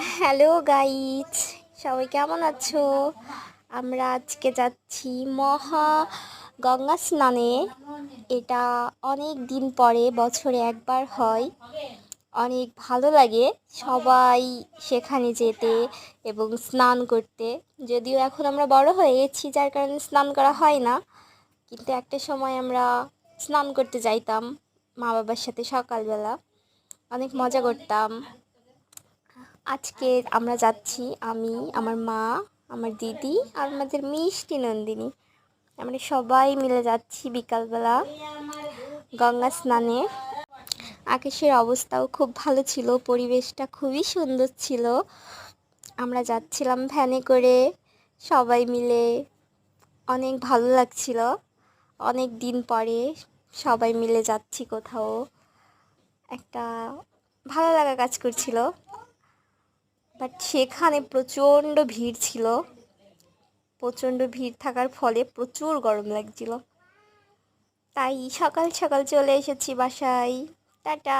Hello guys, সবাই কেমন আছো? আমরা আজকে যাচ্ছি গঙ্গা স্নানে। এটা অনেক দিন পরে বছরে একবার হয়। অনেক ভালো লাগে সবাই সেখানে যেতে এবং স্নান করতে। যদিও এখন আমরা বড় হয়ে গেছি, যার কারণে স্নান করা হয় না, কিন্তু একটা সময় আমরা স্নান করতে যাইতাম মা বাবার সাথে। সকালবেলা অনেক মজা করতাম। আজকে আমরা যাচ্ছি, আমি, আমার মা, আমার দিদি আর আমাদের মিষ্টি নন্দিনী। আমরা সবাই মিলে যাচ্ছি বিকালবেলা গঙ্গা স্নানে। আকাশের অবস্থাও খুব ভালো ছিল, পরিবেশটা খুবই সুন্দর ছিল। আমরা যাচ্ছিলাম ভ্যানে করে সবাই মিলে, অনেক ভালো লাগছিল। অনেক দিন পরে সবাই মিলে যাচ্ছি কোথাও, একটা ভালো লাগা কাজ করছিল। বাট সেখানে প্রচণ্ড ভিড় ছিল। প্রচণ্ড ভিড় থাকার ফলে প্রচুর গরম লাগছিল, তাই সকাল সকাল চলে এসেছি বাসায়। টাটা।